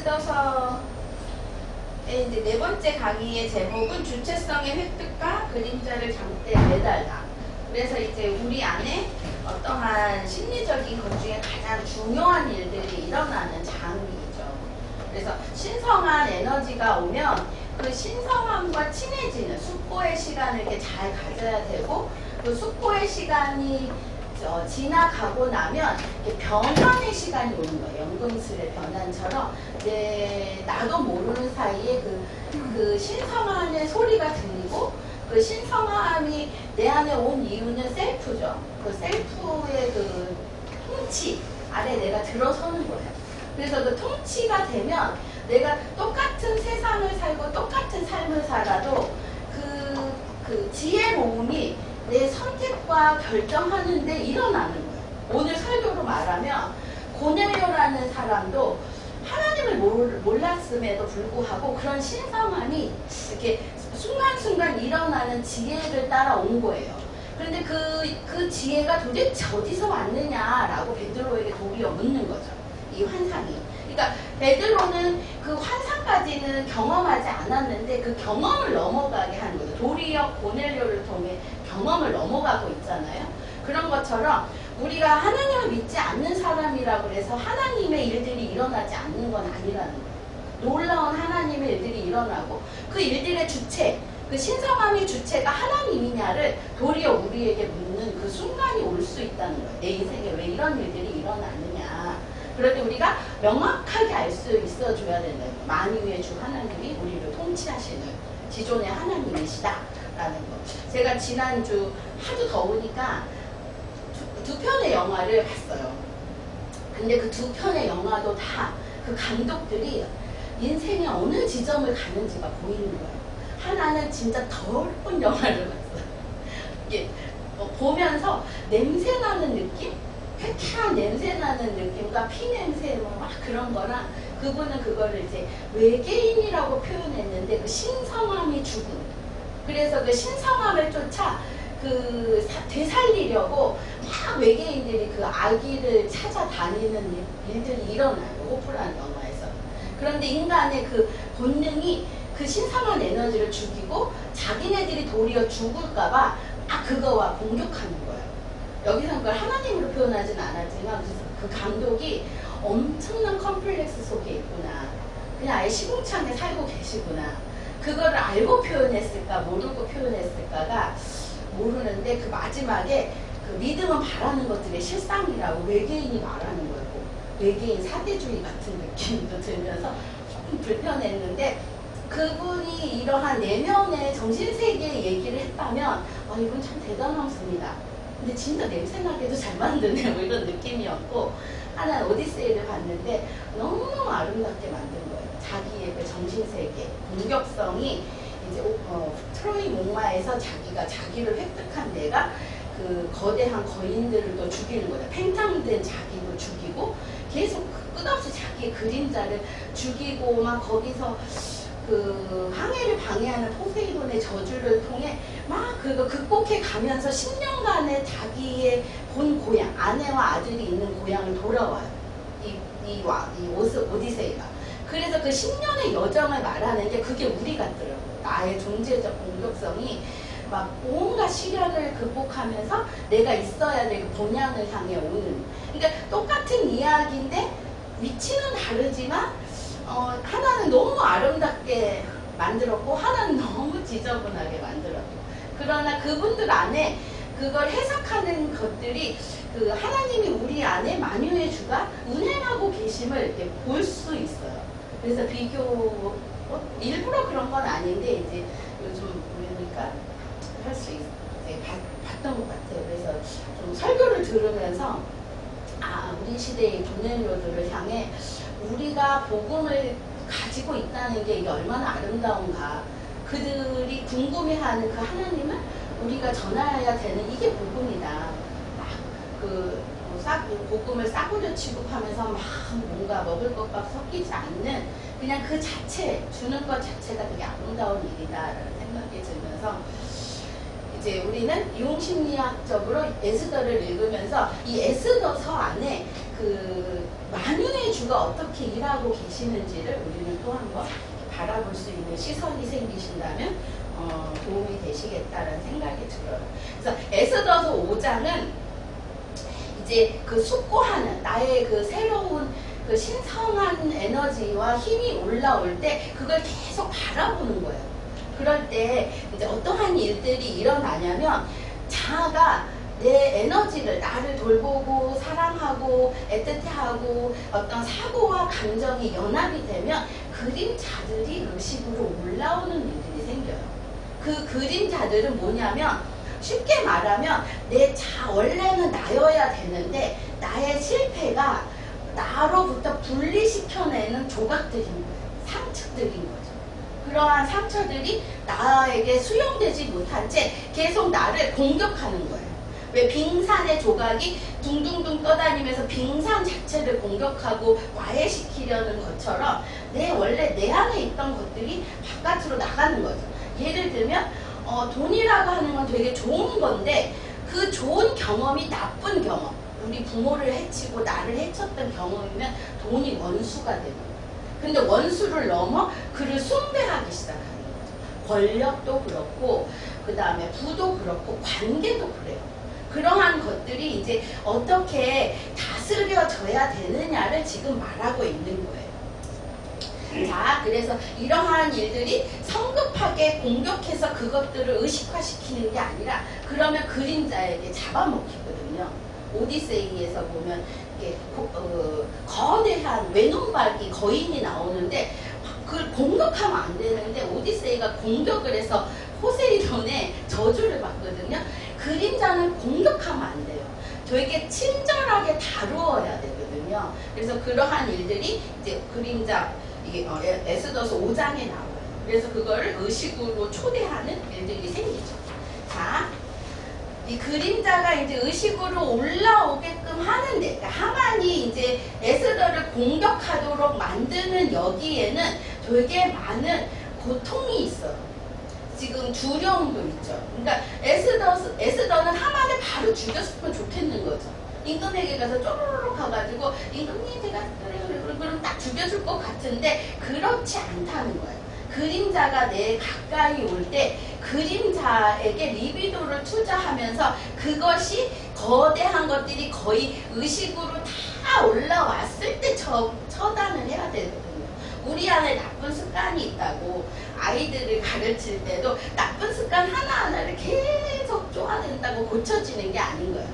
에스더서의 이제 네 번째 강의의 제목은 주체성의 획득과 그림자를 장대에 매달다. 그래서 이제 우리 안에 어떠한 심리적인 것 중에 가장 중요한 일들이 일어나는 장이죠. 그래서 신성한 에너지가 오면 그 신성함과 친해지는 숙고의 시간을 이렇게 잘 가져야 되고, 그 숙고의 시간이 지나가고 나면 변환의 시간이 오는 거예요. 연금술의 변환처럼 나도 모르는 사이에 그 신성함의 소리가 들리고, 그 신성함이 내 안에 온 이유는 셀프죠. 그 셀프의 그 통치 아래 내가 들어서는 거예요. 그래서 그 통치가 되면 내가 똑같은 세상을 살고 똑같은 삶을 살아도 그 지혜로움이 내 선택과 결정하는 데 일어나는 거예요. 오늘 설교로 말하면 고넬료라는 사람도 하나님을 몰랐음에도 불구하고 그런 신성함이 이렇게 순간순간 일어나는 지혜를 따라온 거예요. 그런데 그 지혜가 도대체 어디서 왔느냐라고 베드로에게 도리어 묻는 거죠. 이 환상이. 그러니까 베드로는 그 환상까지는 경험하지 않았는데 그 경험을 넘어가게 하는 거죠. 도리어 고넬료를 통해 경험을 넘어가고 있잖아요. 그런 것처럼 우리가 하나님을 믿지 않는 사람이라고 해서 하나님의 일들이 일어나지 않는 건 아니라는 거예요. 놀라운 하나님의 일들이 일어나고 그 일들의 주체, 그 신성함의 주체가 하나님이냐를 도리어 우리에게 묻는 그 순간이 올 수 있다는 거예요. 내 인생에 왜 이런 일들이 일어나느냐. 그럴 때 우리가 명확하게 알 수 있어줘야 된다. 만유의 주 하나님이 우리를 통치하시는 지존의 하나님이시다라는 거. 제가 지난주 하도 더우니까 두 편의 영화를 봤어요. 근데 그 두 편의 영화도 다 그 감독들이 인생의 어느 지점을 가는지가 보이는 거예요. 하나는 진짜 더운 영화를 봤어요. 이게 보면서 냄새나는 느낌? 쾌쾌한 냄새나는 느낌과 피냄새 막 그런 거랑, 그분은 그거를 이제 외계인이라고 표현했는데 그 신성함이 죽음. 그래서 그 신성함을 쫓아 되살리려고 막 외계인들이 그 아기를 찾아다니는 일들이 일어나요. 호프라는 영화에서. 그런데 인간의 그 본능이 그 신성한 에너지를 죽이고 자기네들이 도리어 죽을까봐 그거와 공격하는 거예요. 여기서 그걸 하나님으로 표현하지는 않았지만 그 감독이 엄청난 컴플렉스 속에 있구나. 그냥 아예 시궁창에 살고 계시구나. 그거를 알고 표현했을까 모르고 표현했을까가 모르는데, 그 마지막에 그 믿음은 바라는 것들의 실상이라고 외계인이 말하는 거고, 외계인 사대주의 같은 느낌도 들면서 조금 불편했는데, 그분이 이러한 내면의 정신세계의 얘기를 했다면 이건 참 대단하습니다. 근데 진짜 냄새나게도 잘 만드네 뭐 이런 느낌이었고, 하나는 오디세이를 봤는데 너무너무 아름답게 만든 거예요. 자기의 그 정신세계, 공격성이 이제 트로이 목마에서 자기를 획득한 내가 그 거대한 거인들을 또 죽이는 거예요. 팽창된 자기도 죽이고 계속 끝없이 자기의 그림자를 죽이고, 막 거기서 그 항해를 방해하는 포세이돈의 저주를 통해 막 그거 극복해 가면서 10년간의 자기의 본 고향, 아내와 아들이 있는 고향을 돌아와요. 이 오디세이가. 그래서 그 10년의 여정을 말하는 게 그게 우리 같더라고요. 나의 존재적 공격성이 막 온갖 시련을 극복하면서 내가 있어야 될 그 본향을 향해 오는. 그러니까 똑같은 이야기인데 위치는 다르지만 하나는 너무 아름답게 만들었고 하나는 너무 지저분하게 만들었고, 그러나 그분들 안에 그걸 해석하는 것들이 그 하나님이 우리 안에 만유의 주가 운행하고 계심을 이렇게 볼 수 있어요. 그래서 비교 일부러 그런 건 아닌데 이제 요즘 보니까 할 수 봤던 것 같아요. 그래서 좀 설교를 들으면서 우리 시대의 고넬료들을 향해 우리가 복음을 가지고 있다는 게 이게 얼마나 아름다운가, 그들이 궁금해하는 그 하나님을 우리가 전하여야 되는 이게 복음이다. 복음을 싸구려 취급하면서 막 뭔가 먹을 것과 섞이지 않는 그냥 그 자체, 주는 것 자체가 되게 아름다운 일이다라는 생각이 들면서, 이제 우리는 용심리학적으로 에스더를 읽으면서 이 에스더서 안에 그 그 만유의 주가 어떻게 일하고 계시는지를 우리는 또 한번 바라볼 수 있는 시선이 생기신다면 도움이 되시겠다라는 생각이 들어요. 그래서 에스더서 5장은 이제 그 숙고하는 나의 그 새로운 그 신성한 에너지와 힘이 올라올 때 그걸 계속 바라보는 거예요. 그럴 때 이제 어떠한 일들이 일어나냐면 자아가 내 에너지를 나를 돌보고 사랑하고 애틋해하고 어떤 사고와 감정이 연합이 되면 그림자들이 의식으로 올라오는 일들이 생겨요. 그 그림자들은 뭐냐면 쉽게 말하면 원래는 나여야 되는데 나의 실패가 나로부터 분리시켜내는 조각들인 거예요. 상처들인 거죠. 그러한 상처들이 나에게 수용되지 못한 채 계속 나를 공격하는 거예요. 왜 빙산의 조각이 둥둥둥 떠다니면서 빙산 자체를 공격하고 와해시키려는 것처럼 원래 내 안에 있던 것들이 바깥으로 나가는 거죠. 예를 들면 돈이라고 하는 건 되게 좋은 건데 그 좋은 경험이 나쁜 경험, 우리 부모를 해치고 나를 해쳤던 경험이면 돈이 원수가 되는 거예요. 근데 원수를 넘어 그를 숭배하기 시작하는 거죠. 권력도 그렇고 그 다음에 부도 그렇고 관계도 그래요. 그러한 것들이 이제 어떻게 다스려져야 되느냐를 지금 말하고 있는 거예요. 자, 그래서 이러한 일들이 성급하게 공격해서 그것들을 의식화시키는 게 아니라 그러면 그림자에게 잡아먹히거든요. 오디세이에서 보면 이게 거대한 외눈박이 거인이 나오는데 그걸 공격하면 안 되는데 오디세이가 공격을 해서 포세이돈의 저주를 받거든요. 그림자는 공격하면 안 돼요. 되게 친절하게 다루어야 되거든요. 그래서 그러한 일들이 이제 그림자 에스더서 5장에 나와요. 그래서 그거를 의식으로 초대하는 일들이 생기죠. 자, 이 그림자가 이제 의식으로 올라오게끔 하는데, 그러니까 하만이 이제 에스더를 공격하도록 만드는 여기에는 되게 많은 고통이 있어요. 지금 두려움도 있죠. 그러니까 에스더는 하만을 바로 죽였으면 좋겠는 거죠. 임금에게 가서 쪼르륵 가가지고 임금님 제가 그럼 딱 죽여줄 것 같은데 그렇지 않다는 거예요. 그림자가 내 가까이 올 때 그림자에게 리비도를 투자하면서 그것이 거대한 것들이 거의 의식으로 다 올라왔을 때 처단을 해야 되거든요. 우리 안에 나쁜 습관이 있다고 아이들을 가르칠 때도 나쁜 습관 하나하나를 계속 쪼아낸다고 고쳐지는 게 아닌 거예요.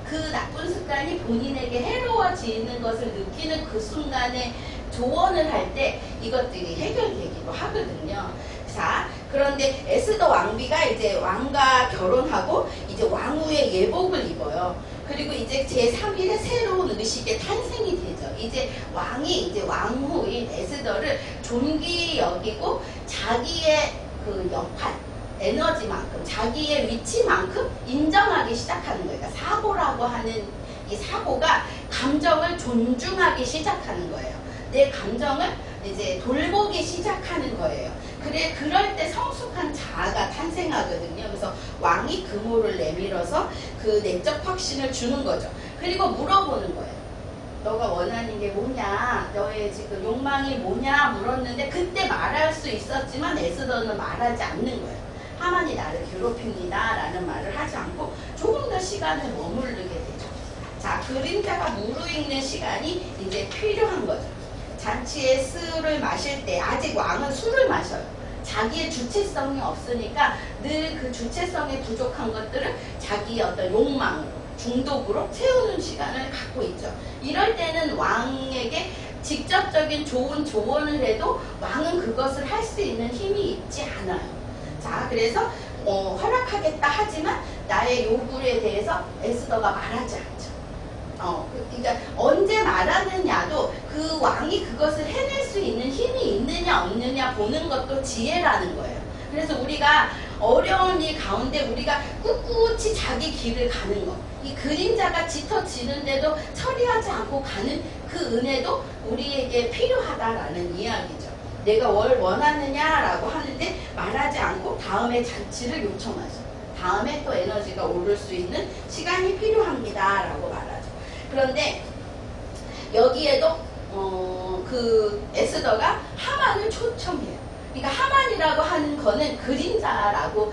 그 나쁜 습관이 본인에게 해로워지는 것을 느끼는 그 순간에 조언을 할 때 이것들이 해결되기도 하거든요. 자, 그런데 에스더 왕비가 이제 왕과 결혼하고 이제 왕후의 예복을 입어요. 그리고 이제 제3일에 새로운 의식의 탄생이 되죠. 이제 왕이 이제 왕후인 에스더를 존귀히 여기고 자기의 그 역할, 에너지만큼, 자기의 위치만큼 인정하기 시작하는 거예요. 그러니까 사고라고 하는 이 사고가 감정을 존중하기 시작하는 거예요. 내 감정을 이제 돌보기 시작하는 거예요. 그럴 때 성숙한 자아가 탄생하거든요. 그래서 왕이 금호를 내밀어서 그 내적 확신을 주는 거죠. 그리고 물어보는 거예요. 너가 원하는 게 뭐냐? 너의 지금 욕망이 뭐냐? 물었는데 그때 말할 수 있었지만 에스더는 말하지 않는 거예요. 하만이 나를 괴롭힙니다 라는 말을 하지 않고 조금 더 시간을 머무르게 되죠. 자, 그림자가 무르익는 시간이 이제 필요한 거죠. 잔치에 술을 마실 때 아직 왕은 술을 마셔요. 자기의 주체성이 없으니까 늘 그 주체성이 부족한 것들을 자기의 어떤 욕망으로 중독으로 채우는 시간을 갖고 있죠. 이럴 때는 왕에게 직접적인 좋은 조언을 해도 왕은 그것을 할 수 있는 힘이 있지 않아요. 자, 그래서 허락하겠다 하지만 나의 요구에 대해서 에스더가 말하지 않죠. 그러니까 언제 말하느냐도 그 왕이 그것을 해낼 수 있는 힘이 있느냐 없느냐 보는 것도 지혜라는 거예요. 그래서 우리가 어려운 일 가운데 우리가 꿋꿋이 자기 길을 가는 것, 이 그림자가 짙어지는데도 처리하지 않고 가는 그 은혜도 우리에게 필요하다라는 이야기죠. 내가 뭘 원하느냐라고 하는데 말하지 않고 다음에 잔치를 요청하죠. 다음에 또 에너지가 오를 수 있는 시간이 필요합니다라고 말하죠. 그런데 여기에도 그 에스더가 하만을 초청해요. 그러니까 하만이라고 하는 거는 그림자라고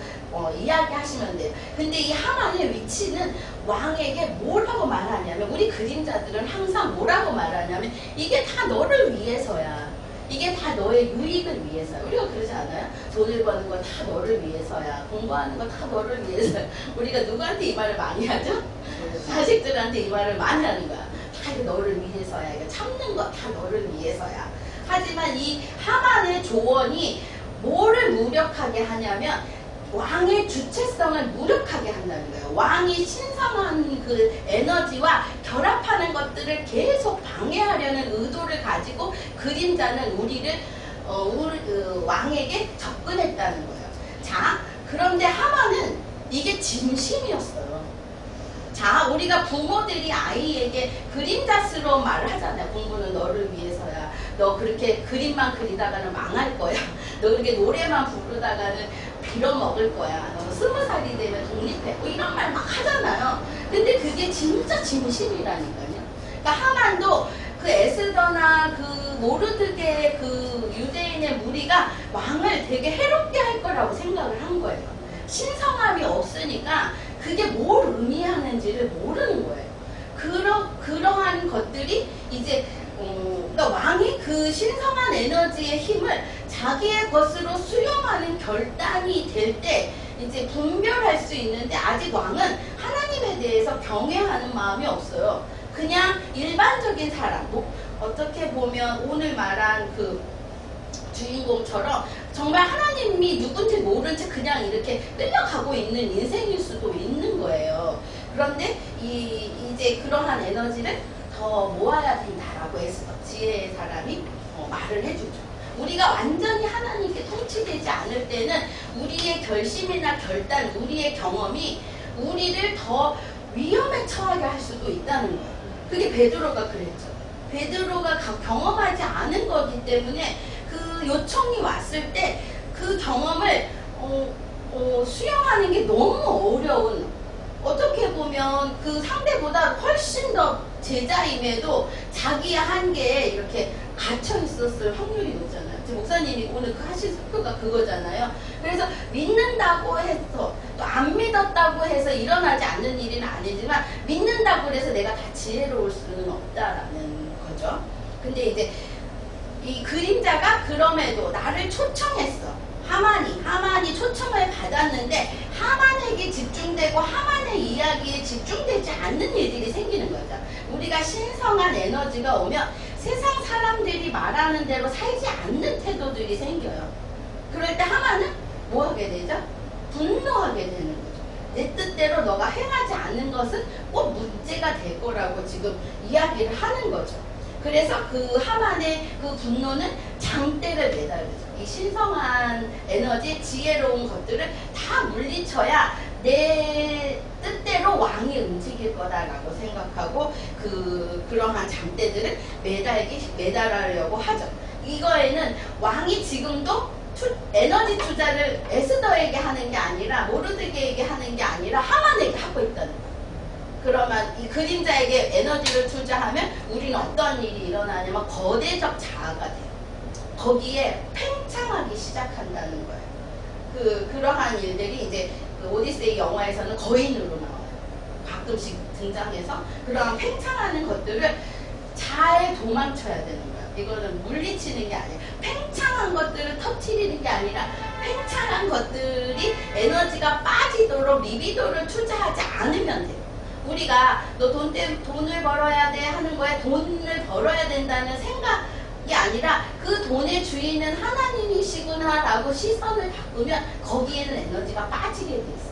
이야기하시면 돼요. 근데 이 하만의 위치는 왕에게 뭐라고 말하냐면, 우리 그림자들은 항상 뭐라고 말하냐면, 이게 다 너를 위해서야. 이게 다 너의 유익을 위해서야. 우리가 그러지 않아요? 돈을 버는 거 다 너를 위해서야. 공부하는 거 다 너를 위해서야. 우리가 누구한테 이 말을 많이 하죠? 자식들한테 이 말을 많이 하는 거야. 다 이거 너를 위해서야. 이거 참는 거 다 너를 위해서야. 하지만 이 하만의 조언이 뭐를 무력하게 하냐면, 왕의 주체성을 무력하게 한다는 거예요. 왕이 신성한 그 에너지와 결합하는 것들을 계속 방해하려는 의도를 가지고 그림자는 우리를 왕에게 접근했다는 거예요. 자, 그런데 하만은 이게 진심이었어요. 자, 우리가 부모들이 아이에게 그림자스러운 말을 하잖아요. 공부는 너를 위해서야. 너 그렇게 그림만 그리다가는 망할 거야. 너 그렇게 노래만 부르다가는 빌어먹을 거야. 너 20살이 되면 독립해. 뭐 이런 말 막 하잖아요. 근데 그게 진짜 진심이라니까요. 그러니까 하만도 그 에스더나 그 모르드게의 그 유대인의 무리가 왕을 되게 해롭게 할 거라고 생각을 한 거예요. 신성함이 없으니까 그게 뭘 의미하는지를 모르는 거예요. 그러한 것들이 이제 그러니까 왕이 그 신성한 에너지의 힘을 자기의 것으로 수용하는 결단이 될 때 이제 분별할 수 있는데, 아직 왕은 하나님에 대해서 경외하는 마음이 없어요. 그냥 일반적인 사람, 뭐 어떻게 보면 오늘 말한 그 주인공처럼 정말 하나님이 누군지 모른 채 그냥 이렇게 끌려가고 있는 인생일 수도 있는 거예요. 그런데 이제 그러한 에너지를 더 모아야 된다라고 해서 지혜의 사람이 말을 해주죠. 우리가 완전히 하나님께 통치되지 않을 때는 우리의 결심이나 결단, 우리의 경험이 우리를 더 위험에 처하게 할 수도 있다는 거예요. 그게 베드로가 그랬죠. 베드로가 경험하지 않은 거기 때문에 그 요청이 왔을 때 그 경험을 수용하는 게 너무 어려운, 어떻게 보면 그 상대보다 훨씬 더 제자임에도 자기의 한계에 이렇게 갇혀 있었을 확률이 높잖아요. 지금 목사님이 오늘 하신 스프가 그거잖아요. 그래서 믿는다고 해서 또 안 믿었다고 해서 일어나지 않는 일은 아니지만, 믿는다고 해서 내가 다 지혜로울 수는 없다라는 거죠. 근데 이제 이 그림자가 그럼에도 나를 초청했어. 하만이 초청을 받았는데 하만에게 집중되고 하만의 이야기에 집중되지 않는 일들이 생기는 거죠. 우리가 신성한 에너지가 오면 세상 사람들이 말하는 대로 살지 않는 태도들이 생겨요. 그럴 때 하만은 뭐 하게 되죠? 분노하게 되는 거죠. 내 뜻대로 너가 행하지 않는 것은 꼭 문제가 될 거라고 지금 이야기를 하는 거죠. 그래서 그 하만의 그 분노는 장대를 매달리죠. 이 신성한 에너지, 지혜로운 것들을 다 물리쳐야 내 뜻대로 왕이 움직일 거다라고 생각하고 그러한 장대들을 매달으려고 하죠. 이거에는 왕이 지금도 에너지 투자를 에스더에게 하는 게 아니라 모르드게에게 하는 게 아니라 하만에게 하고 있다는 거예요. 그러면 이 그림자에게 에너지를 투자하면 우리는 어떤 일이 일어나냐면 거대적 자아가 돼요. 거기에 팽창하기 시작한다는 거예요. 그러한 일들이 이제 그 오디세이 영화에서는 거인으로 나와요. 가끔씩 등장해서 그러한 팽창하는 것들을 잘 도망쳐야 되는 거예요. 이거는 물리치는 게 아니에요. 팽창한 것들을 터트리는 게 아니라 팽창한 것들이 에너지가 빠지도록 리비도를 투자하지 않으면 돼요. 우리가 너 돈을 벌어야 돼 하는 거에 돈을 벌어야 된다는 생각이 아니라 그 돈의 주인은 하나님이시구나 라고 시선을 바꾸면 거기에는 에너지가 빠지게 돼 있어요.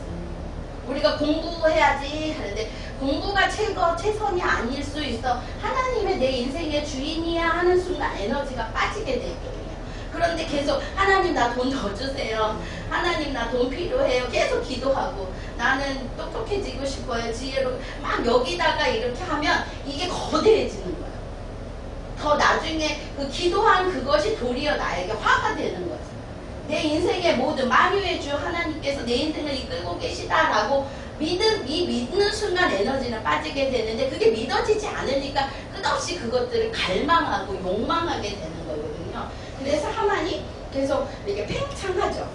우리가 공부해야지 하는데 공부가 최선이 아닐 수 있어. 하나님의 내 인생의 주인이야 하는 순간 에너지가 빠지게 돼 있거든요. 그런데 계속 하나님 나 돈 더 주세요. 하나님 나 돈 필요해요. 계속 기도하고 나는 똑똑해지고 싶어요. 지혜로 막 여기다가 이렇게 하면 이게 거대해지는 거예요. 더 나중에 그 기도한 그것이 도리어 나에게 화가 되는 거죠. 내 인생의 모든 만유의 주 하나님께서 내 인생을 이끌고 계시다라고 이 믿는 순간 에너지는 빠지게 되는데 그게 믿어지지 않으니까 끝없이 그것들을 갈망하고 욕망하게 되는 거거든요. 그래서 하만이 계속 이렇게 팽창하죠.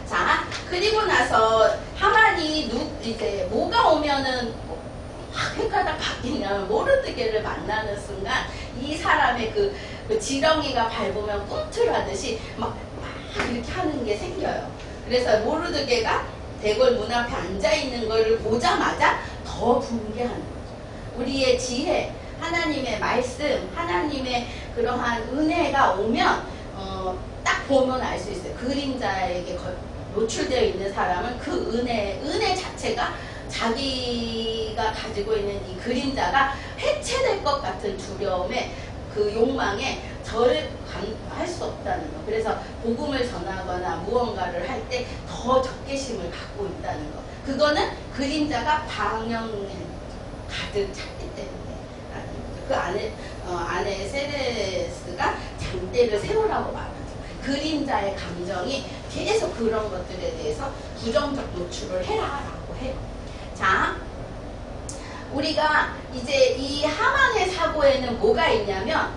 자, 그리고 나서 하만이 이제 뭐가 오면은 확 헷갈다 바뀌냐면 모르드게를 만나는 순간 이 사람의 그 지렁이가 밟으면 꿈틀하듯이 막 이렇게 하는 게 생겨요. 그래서 모르드게가 대궐 문 앞에 앉아 있는 것을 보자마자 더 붕괴하는 거죠. 우리의 지혜, 하나님의 말씀, 하나님의 그러한 은혜가 오면 딱 보면 알 수 있어요. 그림자에게 노출되어 있는 사람은 그 은혜 자체가 자기가 가지고 있는 이 그림자가 해체될 것 같은 두려움에 그 욕망에 절을 할 수 없다는 거. 그래서 복음을 전하거나 무언가를 할 때 더 적개심을 갖고 있다는 거. 그거는 그림자가 방향에 가득 찼기 때문에. 그 안에 세레스가 장대를 세우라고 말하죠. 그림자의 감정이 계속 그런 것들에 대해서 부정적 노출을 해라라고 해요. 자, 우리가 이제 이 하만의 사고에는 뭐가 있냐면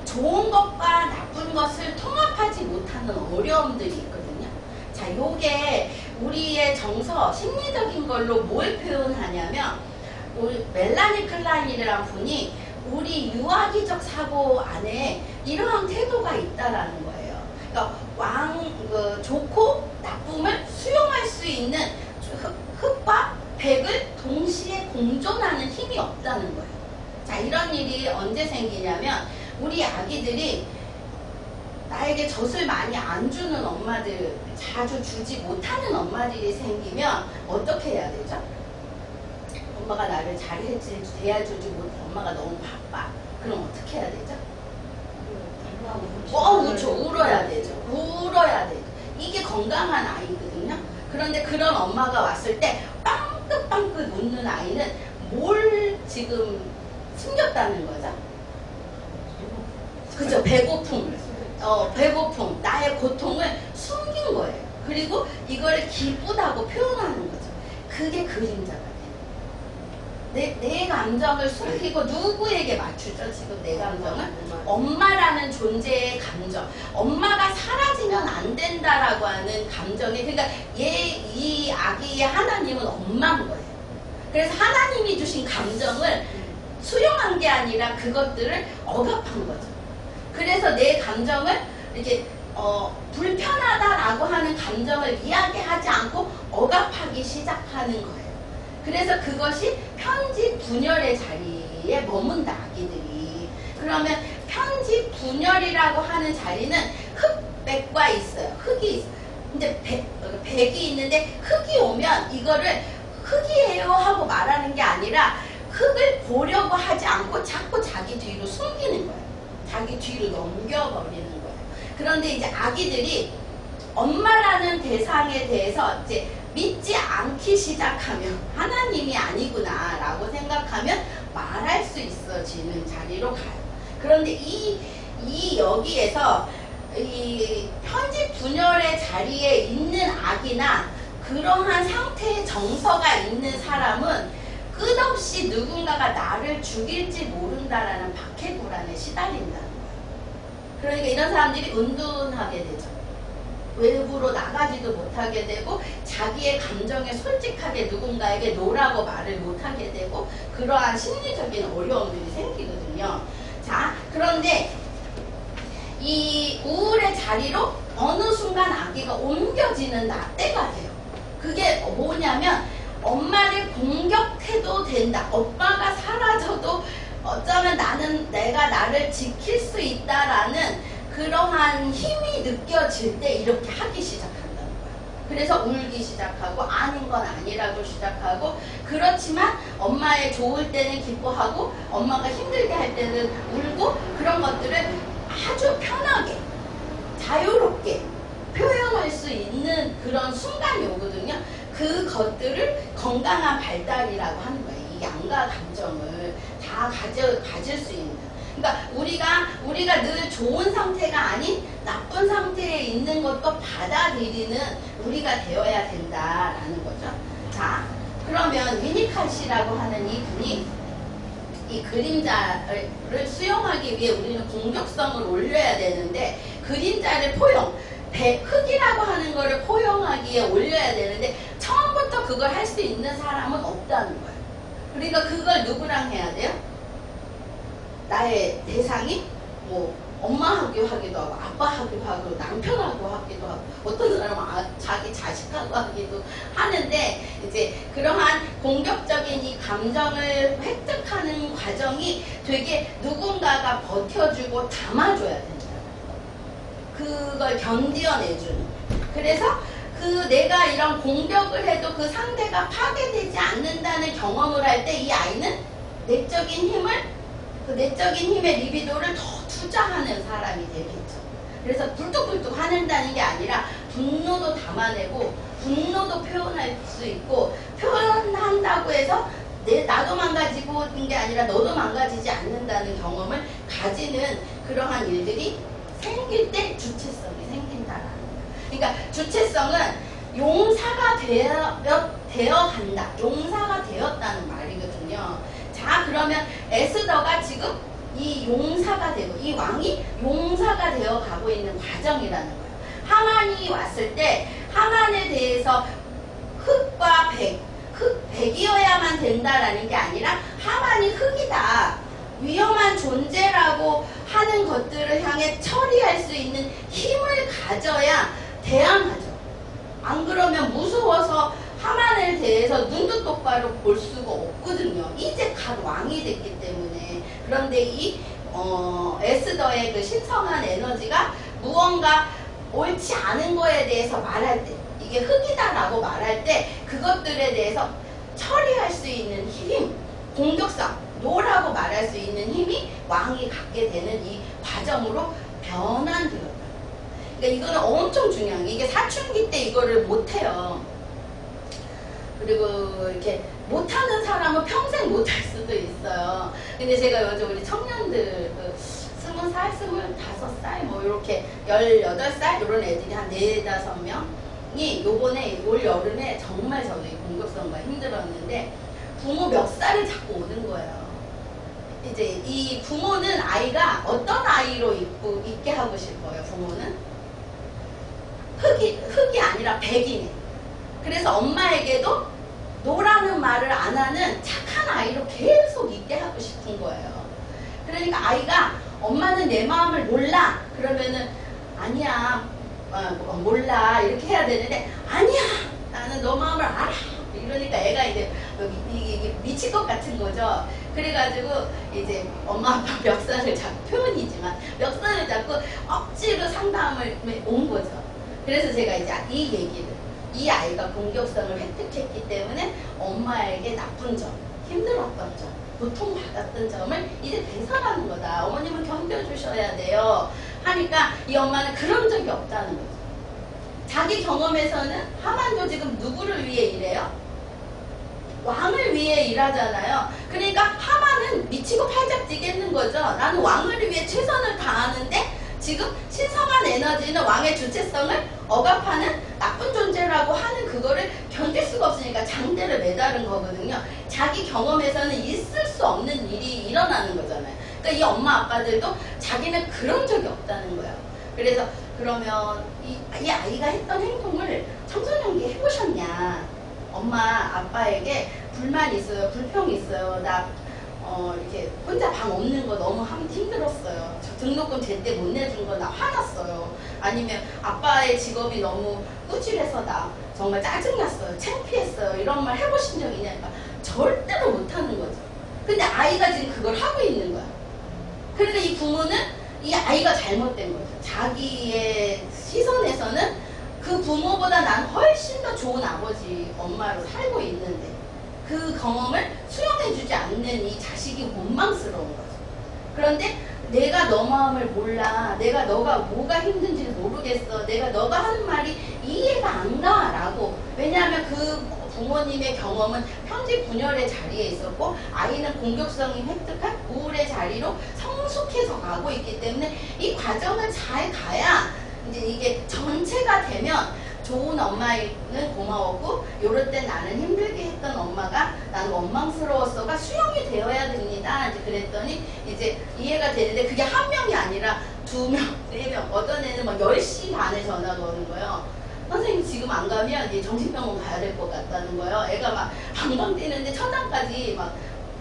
좋은 것과 나쁜 것을 통합하지 못하는 어려움들이 있거든요. 자, 요게 우리의 정서, 심리적인 걸로 뭘 표현하냐면 우리 멜라니 클라인이라는 분이 우리 유아기적 사고 안에 이러한 태도가 있다라는 거예요. 그러니까 좋고 나쁨을 수용할 수 있는 흑과 백을 동시에 공존하는 힘이 없다는 거예요. 자, 이런 일이 언제 생기냐면 우리 아기들이 나에게 젖을 많이 안 주는 엄마들, 자주 주지 못하는 엄마들이 생기면 어떻게 해야 되죠? 엄마가 나를 잘 대해주지 못해. 엄마가 너무 바빠. 그럼 어떻게 해야 되죠? 그렇죠. 울어야 되죠. 울어야 되죠. 이게 건강한 아이거든요. 그런데 그런 엄마가 왔을 때 빵긋빵긋 웃는 아이는 뭘 지금 숨겼다는 거죠? 그죠? 배고픔. 배고픔. 나의 고통을 숨긴 거예요. 그리고 이걸 기쁘다고 표현하는 거죠. 그게 그림자가 돼요. 내 감정을 숨기고 누구에게 맞추죠? 지금 내 감정을? 엄마라는 존재의 감정. 엄마가 사라지면 안 된다라고 하는 감정이, 그러니까 이 아기의 하나님은 엄마인 거예요. 그래서 하나님이 주신 감정을 수용한 게 아니라 그것들을 억압한 거죠. 그래서 내 감정을 이렇게 불편하다라고 하는 감정을 이야기하지 않고 억압하기 시작하는 거예요. 그래서 그것이 편집 분열의 자리에 머문다, 아기들이. 그러면 편집 분열이라고 하는 자리는 흑백과 있어요. 흑이 있어요. 근데 백이 있는데 흑이 오면 이거를 흑이에요 하고 말하는 게 아니라 흑을 보려고 하지 않고 자꾸 자기 뒤로 숨기는 거예요. 자기 뒤로 넘겨버리는 거예요. 그런데 이제 아기들이 엄마라는 대상에 대해서 이제 믿지 않기 시작하면 하나님이 아니구나 라고 생각하면 말할 수 있어지는 자리로 가요. 그런데 여기에서 이 편집 분열의 자리에 있는 아기나 그러한 상태의 정서가 있는 사람은 끝없이 누군가가 나를 죽일지 모른다라는 박해불안에 시달린다는 거예요. 그러니까 이런 사람들이 은둔하게 되죠. 외부로 나가지도 못하게 되고 자기의 감정에 솔직하게 누군가에게 노라고 말을 못하게 되고 그러한 심리적인 어려움들이 생기거든요. 자, 그런데 이 우울의 자리로 어느 순간 아기가 옮겨지는 때가 돼요. 그게 뭐냐면 엄마를 공격해도 된다. 엄마가 사라져도 어쩌면 내가 나를 지킬 수 있다라는 그러한 힘이 느껴질 때 이렇게 하기 시작한다는 거야. 그래서 울기 시작하고 아닌 건 아니라고 시작하고, 그렇지만 엄마의 좋을 때는 기뻐하고 엄마가 힘들게 할 때는 울고, 그런 것들을 아주 편하게 자유롭게 표현할 수 있는 그런 순간이 오거든요. 그것들을 건강한 발달이라고 하는 거예요. 이 양가 감정을 다 가질 수 있는. 그러니까 우리가 늘 좋은 상태가 아닌 나쁜 상태에 있는 것도 받아들이는 우리가 되어야 된다라는 거죠. 자, 자, 그러면 위니칼시라고 하는 이 분이 이 그림자를 수용하기 위해 우리는 공격성을 올려야 되는데, 그림자를 포용, 흙이라고 하는 거를 포용하기에 올려야 되는데 처음부터 그걸 할 수 있는 사람은 없다는 거예요. 그러니까 그걸 누구랑 해야 돼요? 나의 대상이 뭐 엄마하고 하기도 하고 아빠하고 하고 남편하고 하기도 하고 어떤 사람은 자기 자식하고 하기도 하는데, 이제 그러한 공격적인 이 감정을 획득하는 과정이 되게 누군가가 버텨주고 담아줘야 된다. 그걸 견뎌내주는. 그래서 그 내가 이런 공격을 해도 그 상대가 파괴되지 않는다는 경험을 할 때 이 아이는 내적인 힘을, 그 내적인 힘의 리비도를 더 투자하는 사람이 되겠죠. 그래서 굴뚝굴뚝 하는다는 게 아니라 분노도 담아내고 분노도 표현할 수 있고, 표현한다고 해서 나도 망가지고 게 아니라 너도 망가지지 않는다는 경험을 가지는 그러한 일들이 생길 때 주체성이 생긴다라는 거예요. 그러니까 주체성은 용사가 되어 간다. 용사가 되었다는 말이거든요. 자, 그러면 에스더가 지금 이 용사가 되고, 이 왕이 용사가 되어 가고 있는 과정이라는 거예요. 하만이 왔을 때 하만에 대해서 흙과 백이어야만 된다라는 게 아니라 하만이 흙이다, 위험한 존재라고 하는 것들을 향해 처리할 수 있는 힘을 가져야 대항하죠. 안 그러면 무서워서 하만에 대해서 눈도 똑바로 볼 수가 없거든요. 이제 갓 왕이 됐기 때문에. 그런데 이 에스더의 그 신성한 에너지가 무언가 옳지 않은 거에 대해서 말할 때, 이게 흙이다라고 말할 때 그것들에 대해서 처리할 수 있는 힘, 공격성, 노라고 말할 수 있는 힘이 왕이 갖게 되는 이 과정으로 변환되었다. 그러니까 이거는 엄청 중요한 게, 이게 사춘기 때 이거를 못해요. 그리고 이렇게 못하는 사람은 평생 못할 수도 있어요. 근데 제가 요즘 우리 청년들 20살, 25살 뭐 이렇게 18살 이런 애들이 한 4-5명이 요번에 올 여름에 정말 저도 이 공격성과 힘들었는데 부모 멱살을 잡고 오는 거예요. 이제 이 부모는 아이가 어떤 아이로 있게 하고 싶어요. 부모는 흙이 아니라 백이네. 그래서 엄마에게도 노라는 말을 안 하는 착한 아이로 계속 있게 하고 싶은 거예요. 그러니까 아이가 엄마는 내 마음을 몰라 그러면은 아니야, 몰라 이렇게 해야 되는데, 아니야 나는 너 마음을 알아 이러니까 애가 이제 이게 미칠 것 같은 거죠. 그래가지고 이제 엄마 아빠 멱살을 잡고, 표현이지만 멱살을 잡고 억지로 상담을 온 거죠. 그래서 제가 이제 이 얘기를, 이 아이가 공격성을 획득했기 때문에 엄마에게 나쁜 점, 힘들었던 점, 고통받았던 점을 이제 배설하는 거다. 어머님은 견뎌주셔야 돼요. 하니까 이 엄마는 그런 적이 없다는 거죠. 자기 경험에서는 하만도 지금 누구를 위해 일해요? 왕을 위해 일하잖아요. 그러니까 하만은 미치고 팔짝 뛰겠는 거죠. 나는 왕을 위해 최선을 다하는데 지금 신성한 에너지는 왕의 주체성을 억압하는 나쁜 존재라고 하는 그거를 견딜 수가 없으니까 장대를 매다른 거거든요. 자기 경험에서는 있을 수 없는 일이 일어나는 거잖아요. 그러니까 이 엄마 아빠들도 자기는 그런 적이 없다는 거예요. 그래서 그러면 이 아이가 했던 행동을 청소년기에 해보셨냐? 엄마 아빠에게 불만 있어요, 불평 있어요, 나 이렇게 혼자 방 없는 거 너무 힘들었어요, 저 등록금 제때 못 내준 거 나 화났어요, 아니면 아빠의 직업이 너무 꾸질해서 나 정말 짜증났어요, 창피했어요, 이런 말 해보신 적 있냐니까 절대로 못하는 거죠. 근데 아이가 지금 그걸 하고 있는 거야. 그러니까 이 부모는 이 아이가 잘못된 거죠. 자기의 시선에서는 그 부모보다 난 훨씬 더 좋은 아버지, 엄마로 살고 있는데 그 경험을 수용해주지 않는 이 자식이 원망스러운 거죠. 그런데 내가 너 마음을 몰라, 내가 너가 뭐가 힘든지 모르겠어, 내가 너가 하는 말이 이해가 안 가 라고. 왜냐하면 그 부모님의 경험은 편지 분열의 자리에 있었고 아이는 공격성이 획득한 우울의 자리로 성숙해서 가고 있기 때문에 이 과정을 잘 가야 이제 이게 전체가 되면 좋은 엄마는 고마웠고 요럴 때 나는 힘들게 했던 엄마가 나는 원망스러웠어가 수용이 되어야 됩니다. 이제 그랬더니 이제 이해가 되는데 그게 한 명이 아니라 2명, 4명, 어떤 애는 막 10시 반에 전화가 오는 거예요. 선생님 지금 안 가면 이제 정신병원 가야 될 것 같다는 거예요. 애가 막 방방 뛰는데 천장까지 막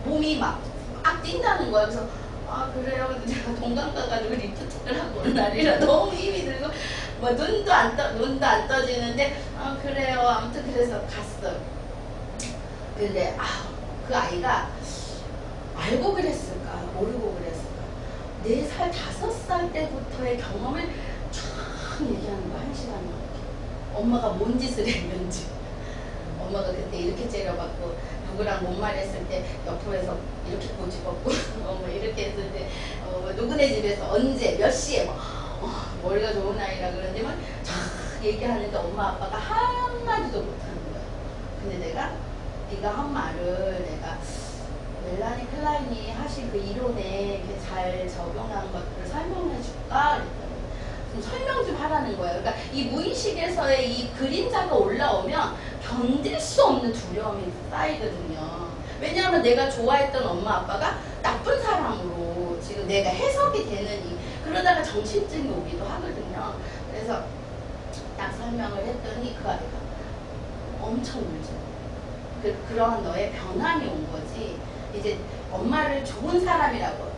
몸이 막 뛴다는 거예요. 그래서 아 그래요. 제가 동강 가가지고 리프트를 하고 온 날이라 너무 힘이 들고 뭐 눈도 안 떠지는데 아 그래요. 아무튼 그래서 갔어요. 근데 그 아이가 알고 그랬을까 모르고 그랬을까 4살 5살 때부터의 경험을 쫙 얘기하는 거야. 1시간 넘게. 엄마가 뭔 짓을 했는지, 엄마가 그때 이렇게 째려봤고 누구랑 뭔 말 했을 때 옆에서 이렇게 꼬집었고 뭐 이렇게 했을 때 누구네 집에서 언제 몇 시에 머리가 좋은 아이라 그런데 막 쫙 얘기하는데 엄마 아빠가 한마디도 못하는 거야. 근데 내가 네가 한 말을 내가 멜라니 클라인이 하신 그 이론에 이렇게 잘 적용한 것들을 설명해 줄까? 그랬더니 좀 설명 좀 하라는 거예요. 그러니까 이 무의식에서의 이 그림자가 올라오면 견딜 수 없는 두려움이 쌓이거든요. 왜냐하면 내가 좋아했던 엄마 아빠가 나쁜 사람으로 지금 내가 해석이 되는 그러다가 정신증이 오기도 하거든요. 그래서 딱 설명을 했더니 그 아이가 엄청 울죠. 그러한 너의 변함이 온 거지. 이제 엄마를 좋은 사람이라고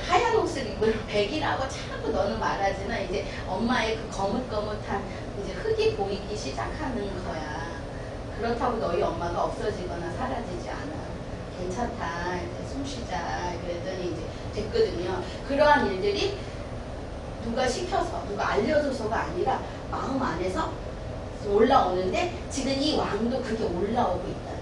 하얀 옷을 입은 백이라고 자꾸 너는 말하지만 이제 엄마의 그 거뭇거뭇한 이제 흙이 보이기 시작하는 거야. 그렇다고 너희 엄마가 없어지거나 사라지지 않아. 괜찮다. 이제 숨 쉬자. 그랬더니 이제 됐거든요. 그러한 일들이 누가 시켜서 누가 알려줘서가 아니라 마음 안에서 올라오는데 지금 이 왕도 그게 올라오고 있다.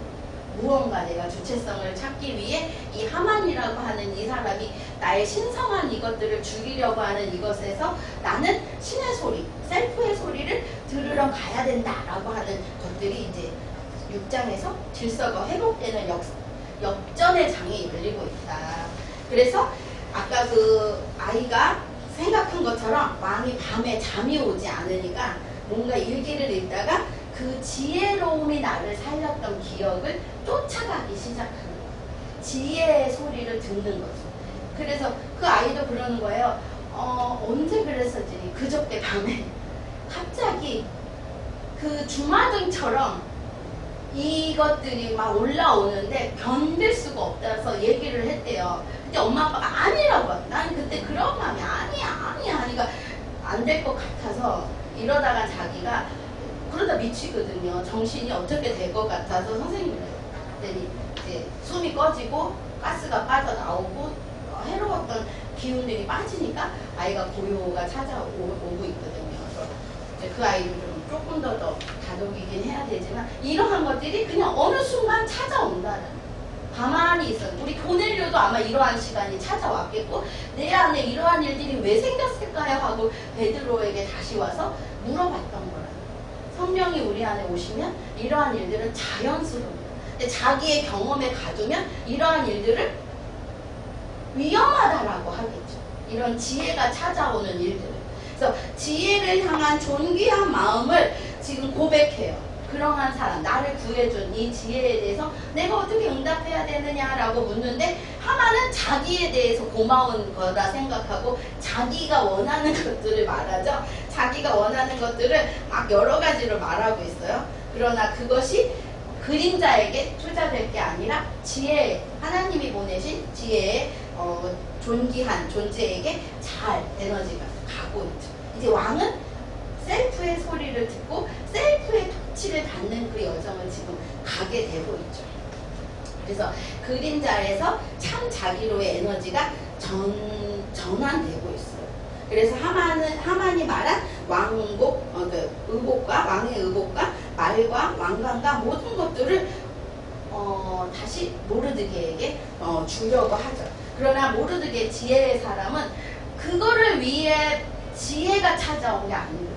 무언가 내가 주체성을 찾기 위해 이 하만이라고 하는 이 사람이 나의 신성한 이것들을 죽이려고 하는 이것에서 나는 신의 소리, 셀프의 소리를 들으러 가야 된다라고 하는 것들이 이제 6장에서 질서가 회복되는 역전의 장이 열리고 있다. 그래서 아까 그 아이가 생각한 것처럼 왕이 밤에 잠이 오지 않으니까 뭔가 일기를 읽다가 그 지혜로움이 나를 살렸던 기억을 쫓아가기 시작하는 거예요. 지혜의 소리를 듣는 거죠. 그래서 그 아이도 그러는 거예요. 언제 그랬었지? 그저께 밤에 갑자기 그 주마등처럼 이것들이 막 올라오는데 견딜 수가 없다서 얘기를 했대요. 근데 엄마 아빠가 아니라고. 난 그때 그런 마음이 아니야 하니까 안 될 것 같아서 이러다가 자기가 그러다 미치거든요. 정신이 어떻게 될 것 같아서 선생님이 그랬더니 이제 숨이 꺼지고 가스가 빠져나오고 해로웠던 기운들이 빠지니까 아이가 고요가 찾아오고 있거든요. 그래서 이제 그 아이를 좀 조금 더 다독이긴 해야 되지만 이러한 것들이 그냥 어느 순간 찾아온다는 가만히 있어. 우리 고넬료도 아마 이러한 시간이 찾아왔겠고 내 안에 이러한 일들이 왜 생겼을까요? 하고 베드로에게 다시 와서 물어봤던 거라. 성령이 우리 안에 오시면 이러한 일들은 자연스러워요. 근데 자기의 경험에 가두면 이러한 일들을 위험하다라고 하겠죠. 이런 지혜가 찾아오는 일들을. 그래서 지혜를 향한 존귀한 마음을 지금 고백해요. 그러한 사람, 나를 구해준 이 지혜에 대해서 내가 어떻게 응답해야 되느냐라고 묻는데 하만은 자기에 대해서 고마운 거다 생각하고 자기가 원하는 것들을 말하죠. 자기가 원하는 것들을 막 여러 가지로 말하고 있어요. 그러나 그것이 그림자에게 투자될 게 아니라 지혜, 하나님이 보내신 지혜의 존귀한 존재에게 잘 에너지가 가고 있죠. 이제 왕은 셀프의 소리를 듣고 셀프의 통치를 받는 그 여정을 지금 가게 되고 있죠. 그래서 그림자에서 참 자기로의 에너지가 전환되고 있어요. 그래서 하만이 말한 왕복, 의복과 왕의 의복과 말과 왕관과 모든 것들을 다시 모르드게에게 주려고 하죠. 그러나 모르드게 지혜의 사람은 그거를 위해 지혜가 찾아온 게 아니거든요.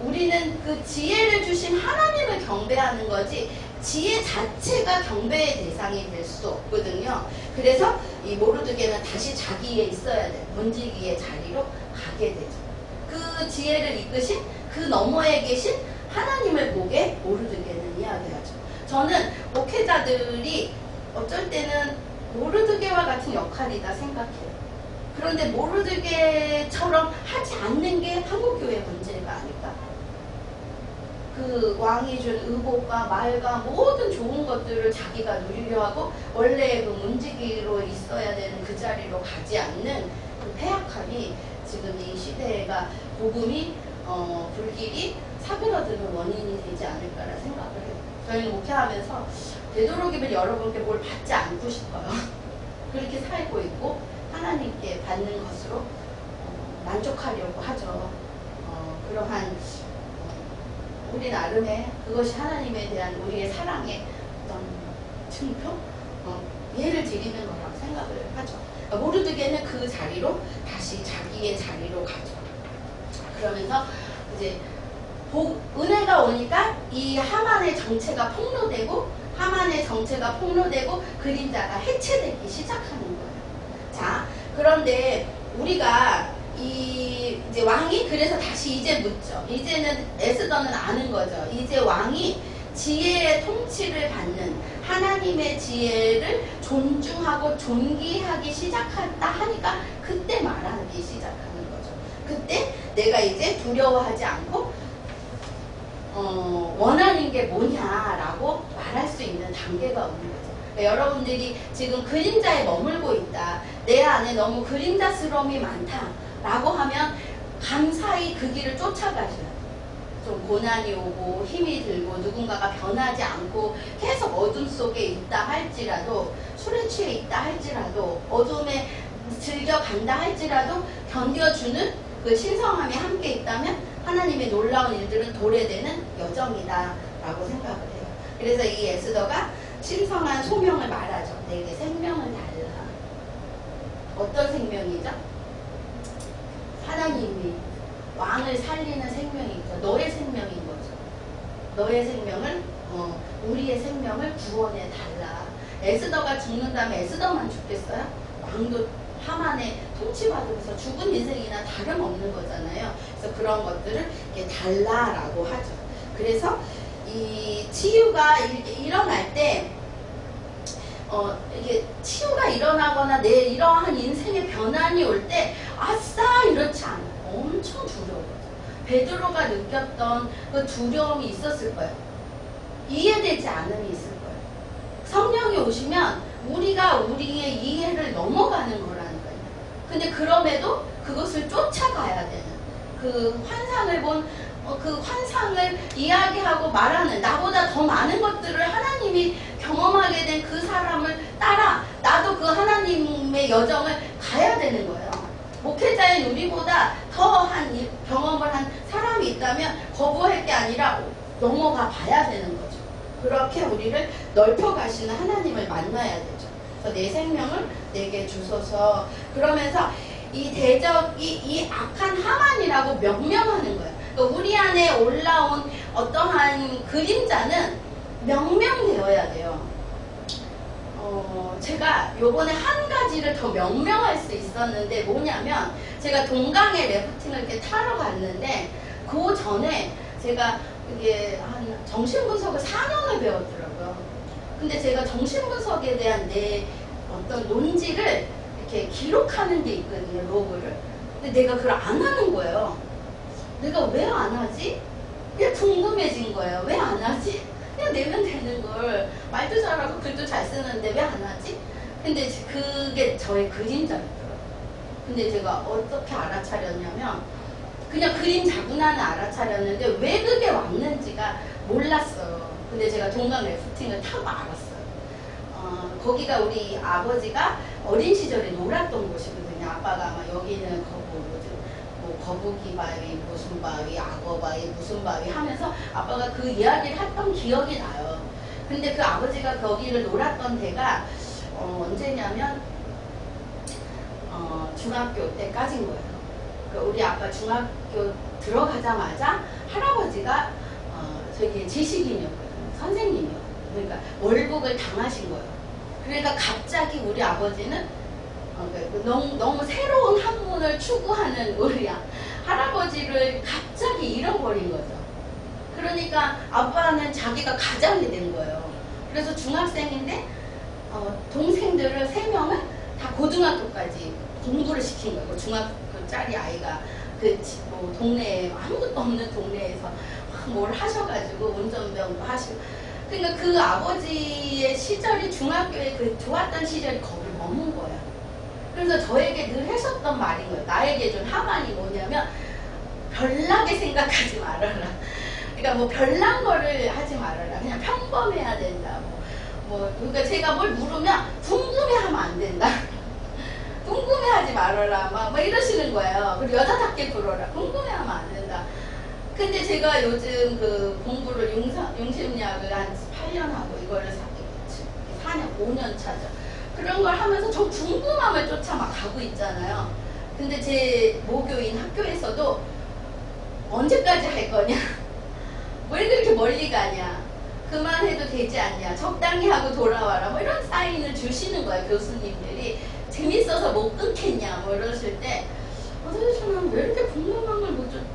우리는 그 지혜를 주신 하나님을 경배하는 거지 지혜 자체가 경배의 대상이 될 수 없거든요. 그래서 이 모르드게는 다시 자기에 있어야 돼. 문지기의 자리로 가게 되죠. 그 지혜를 이끄신 그 너머에 계신 하나님을 보게 모르드게는 이야기하죠. 저는 목회자들이 어쩔 때는 모르드게와 같은 역할이다 생각해요. 그런데 모르드게처럼 하지 않는 게 한국교회 문제가 아닐까? 그 왕이 준 의복과 말과 모든 좋은 것들을 자기가 누리려 하고 원래 그 문지기로 있어야 되는 그 자리로 가지 않는 그 패약함이 지금 이 시대가 복음이 불길이 사그러드는 원인이 되지 않을까라는 생각을 해요. 저희는 목회하면서 되도록이면 여러분께 뭘 받지 않고 싶어요. 그렇게 살고 있고 하나님께 받는 것으로 만족하려고 하죠. 그러한 우리 나름의 그것이 하나님에 대한 우리의 사랑의 어떤 증표? 예를 드리는 거라고 생각을 하죠. 모르드게는 그 자리로 다시 자기의 자리로 가죠. 그러면서 이제 은혜가 오니까 이 하만의 정체가 폭로되고 하만의 정체가 폭로되고 그림자가 해체되기 시작하는 거예요. 자, 그런데 우리가 이제 왕이 그래서 다시 이제 묻죠. 이제는 에스더는 아는 거죠. 이제 왕이 지혜의 통치를 받는 하나님의 지혜를 존중하고 존귀하기 시작한다 하니까 그때 말하기 시작하는 거죠. 그때 내가 이제 두려워하지 않고 원하는 게 뭐냐라고 말할 수 있는 단계가 오는 거죠. 그러니까 여러분들이 지금 그림자에 머물고 있다. 내 안에 너무 그림자스러움이 많다라고 하면 감사히 그 길을 쫓아가셔야 돼요. 좀 고난이 오고 힘이 들고 누군가가 변하지 않고 계속 어둠 속에 있다 할지라도 술에 취해 있다 할지라도 어둠에 즐겨간다 할지라도 견뎌주는 그 신성함이 함께 있다면 하나님의 놀라운 일들은 도래되는 여정이다 라고 생각을 해요. 그래서 이 에스더가 신성한 소명을 말하죠. 내게 생명을 달라. 어떤 생명이죠? 하나님이 왕을 살리는 생명이죠. 너의 생명인 거죠. 너의 생명을 우리의 생명을 구원해 달라. 에스더가 죽는다면 에스더만 죽겠어요? 왕도 하만의 통치받으면서 죽은 인생이나 다름없는 거잖아요. 그래서 그런 것들을 이렇게 달라라고 하죠. 그래서 이 치유가 일어날 때 이게 치유가 일어나거나 내 이러한 인생의 변환이 올 때 아싸 이렇지 않아요. 엄청 두려워요. 베드로가 느꼈던 그 두려움이 있었을 거예요. 이해되지 않음이 있을 거예요. 성령이 오시면 우리가 우리의 이해를 넘어가는 거라는 거예요. 근데 그럼에도 그것을 쫓아가야 되는 그 환상을 본 그 환상을 이야기하고 말하는 나보다 더 많은 것들을 하나님이 경험하게 된 그 사람을 따라 나도 그 하나님의 여정을 가야 되는 거예요. 목회자인 우리보다 더한 경험을 한 사람이 있다면 거부할 게 아니라 넘어가 봐야 되는 거죠. 그렇게 우리를 넓혀 가시는 하나님을 만나야 되죠. 그래서 내 생명을 내게 주소서. 그러면서 이 대적이 이 악한 하만이라고 명명하는 거예요. 그러니까 우리 안에 올라온 어떠한 그림자는 명명되어야 돼요. 제가 요번에 한 가지를 더 명명할 수 있었는데 뭐냐면 제가 동강에 래프팅을 이렇게 타러 갔는데 그 전에 제가 이게 한 정신분석을 4년을 배웠더라고요. 근데 제가 정신분석에 대한 내 어떤 논지를 이렇게 기록하는 게 있거든요, 로그를. 근데 내가 그걸 안 하는 거예요. 내가 왜 안 하지? 그냥 궁금해진 거예요. 왜 안 하지? 그냥 내면 되는 걸. 말도 잘하고 글도 잘 쓰는데 왜 안 하지? 근데 그게 저의 그림자였더라고요. 근데 제가 어떻게 알아차렸냐면 그냥 그림자구나는 알아차렸는데 왜 그게 왔는지가 몰랐어요. 근데 제가 동강 래프팅을 타고 알았어요. 거기가 우리 아버지가 어린 시절에 놀았던 곳이거든요. 아빠가 아마 여기는 거북이 바위, 무슨 바위, 악어 바위, 무슨 바위 하면서 아빠가 그 이야기를 했던 기억이 나요. 근데 그 아버지가 거기를 놀았던 데가 언제냐면 중학교 때까지인 거예요. 그러니까 우리 아빠 중학교 들어가자마자 할아버지가 저기 지식인이었거든요. 선생님이었거든요. 그러니까 월북을 당하신 거예요. 그러니까 갑자기 우리 아버지는 너무 새로운 학문을 추구하는 우리 아버지를 갑자기 잃어버린 거죠. 그러니까 아빠는 자기가 가장이 된 거예요. 그래서 중학생인데 동생들을 3명을 다 고등학교까지 공부를 시킨 거예요. 중학교짜리 아이가 뭐 동네에 아무것도 없는 동네에서 뭘 하셔가지고 운전병도 하시고. 그러니까 그 아버지의 시절이 중학교에 그 좋았던 시절이 거기를 머문 거야. 그래서 저에게 늘 하셨던 말인 거예요. 나에게 준 하만이 뭐냐면 별나게 생각하지 말아라. 그러니까 뭐 별난 거를 하지 말아라. 그냥 평범해야 된다. 그러니까 제가 뭘 물으면 궁금해하면 안 된다. 궁금해하지 말아라. 막 이러시는 거예요. 그리고 여자답게 굴어라. 궁금해하면 안 된다. 근데 제가 요즘 그 공부를 용심리학을 한 8년 하고 이거를 4년, 5년 차죠. 그런 걸 하면서 저 궁금함을 쫓아 막 가고 있잖아요. 근데 제 모교인 학교에서도 언제까지 할 거냐? 왜 그렇게 멀리 가냐? 그만해도 되지 않냐? 적당히 하고 돌아와라. 뭐 이런 사인을 주시는 거예요. 교수님들이. 재밌어서 못 끊겠냐? 뭐 이러실 때 저는 왜 이렇게 궁금한 걸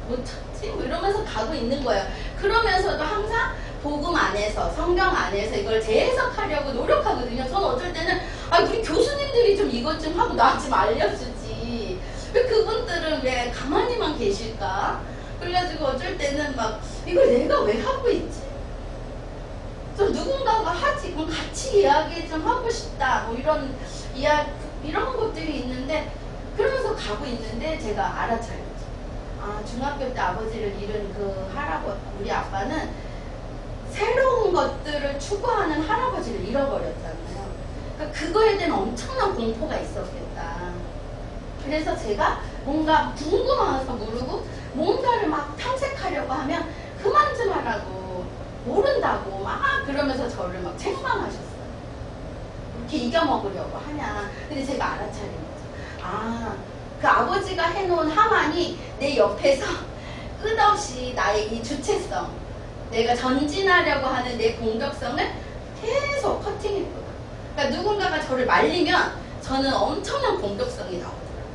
못 찾지? 뭐 이러면서 가고 있는 거예요. 그러면서도 항상 복음 안에서, 성경 안에서 이걸 재해석하려고 노력하거든요. 저는 어쩔 때는 우리 교수님들이 좀 이것 좀 하고 나 좀 알려주지. 왜 그분들은 왜 가만히만 계실까? 그래가지고 어쩔 때는 막 이걸 내가 왜 하고 있지? 좀 누군가가 하지. 그럼 같이 이야기 좀 하고 싶다. 뭐 이런 것들이 있는데 그러면서 가고 있는데 제가 알아차렸죠. 중학교 때 아버지를 잃은 그 우리 아빠는 새로운 것들을 추구하는 할아버지를 잃어버렸잖아요. 그러니까 그거에 대한 엄청난 공포가 있었겠다. 그래서 제가 뭔가 궁금해서 물고 뭔가를 막 탐색하려고 하면 그만 좀 하라고, 모른다고 막 그러면서 저를 막 책망하셨어요. 이렇게 이겨먹으려고 하냐. 근데 제가 알아차린 거죠. 그 아버지가 해놓은 하만이 내 옆에서 끝없이 나의 이 주체성, 내가 전진하려고 하는 내 공격성을 계속 커팅했구나. 그러니까 누군가가 저를 말리면 저는 엄청난 공격성이 나오더라고요.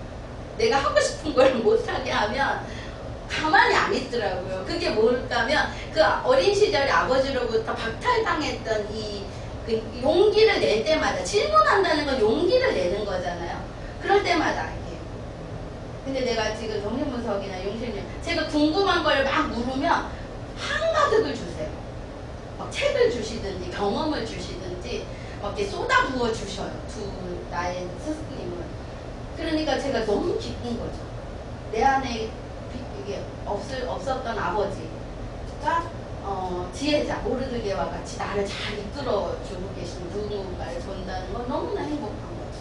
내가 하고 싶은 걸 못하게 하면 가만히 안 있더라고요. 그게 뭘까면 그 어린 시절에 아버지로부터 박탈당했던 그 용기를 낼 때마다, 질문한다는 건 용기를 내는 거잖아요. 그럴 때마다 이게. 근데 내가 지금 정신분석이나 용심리, 제가 궁금한 걸 막 물으면 한가득을 주세요. 막 책을 주시든지 경험을 주시든지 막 이렇게 쏟아부어 주셔요. 나의 스승님은. 그러니까 제가 너무 기쁜 거죠. 내 안에 이게 없었던 아버지가 지혜자, 모르드게와 같이 나를 잘 이끌어주고 계신 누군가를 본다는 건 너무나 행복한 거죠.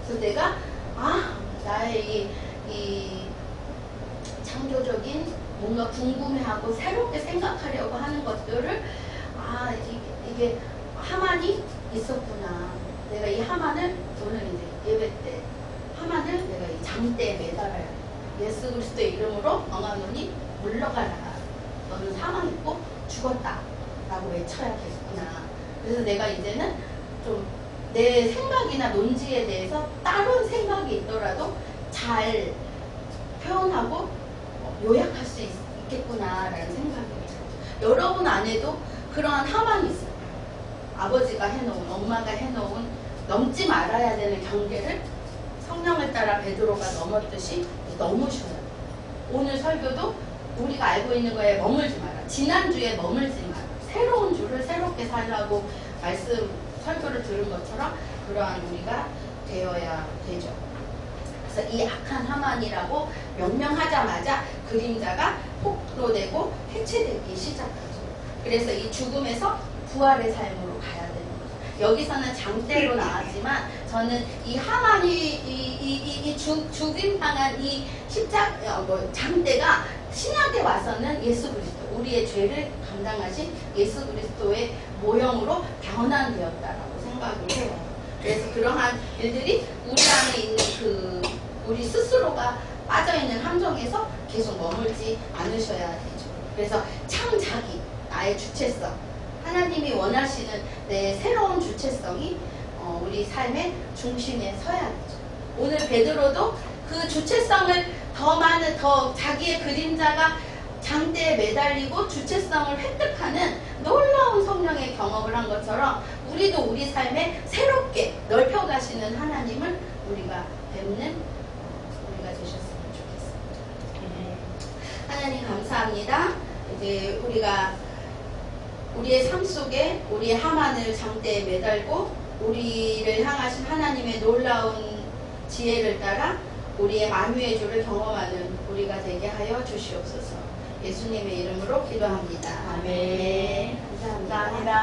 그래서 내가 나의 이 창조적인 뭔가 궁금해하고 새롭게 생각하려고 하는 것들을 이게 하만이 있었구나. 내가 이 하만을 오늘 이제 예배 때 하만을 내가 이 장대에 매달아야 돼. 예수 그리스도의 이름으로 엉아노니 물러가라. 너는 사망했고 죽었다. 라고 외쳐야겠구나. 그래서 내가 이제는 좀 내 생각이나 논지에 대해서 다른 생각이 있더라도 잘 표현하고 요약할 수 있겠구나라는 생각이 들어요. 여러분 안에도 그러한 하만이 있어요. 아버지가 해놓은, 엄마가 해놓은 넘지 말아야 되는 경계를 성령을 따라 베드로가 넘었듯이 넘으셔야 돼요. 오늘 설교도 우리가 알고 있는 거에 머물지 마라. 지난주에 머물지 마라. 새로운 주를 새롭게 살라고 설교를 들은 것처럼 그러한 우리가 되어야 되죠. 그래서 이 악한 하만이라고 명명하자마자 그림자가 폭로되고 해체되기 시작하죠. 그래서 이 죽음에서 부활의 삶으로 가야 되는 거죠. 여기서는 장대로 나왔지만 저는 이 하만이 죽임 당한 이 장대가 신약에 와서는 예수 그리스도, 우리의 죄를 감당하신 예수 그리스도의 모형으로 변환되었다라고 생각을 해요. 그래서 그러한 일들이 우리 안에 있는 우리 스스로가 빠져있는 함정에서 계속 머물지 않으셔야 되죠. 그래서 창자기, 나의 주체성, 하나님이 원하시는 내 새로운 주체성이 우리 삶의 중심에 서야 되죠. 오늘 베드로도 그 주체성을 더 많은 더 자기의 그림자가 장대에 매달리고 주체성을 획득하는 놀라운 성령의 경험을 한 것처럼 우리도 우리 삶에 새롭게 넓혀가시는 하나님을 우리가 뵙는 우리가 되셨으면 좋겠습니다. 하나님 감사합니다. 이제 우리가 우리의 삶 속에 우리의 하만을 장대에 매달고 우리를 향하신 하나님의 놀라운 지혜를 따라 우리의 만유의 주를 경험하는 우리가 되게 하여 주시옵소서. 예수님의 이름으로 기도합니다. 아멘. 감사합니다. 감사합니다.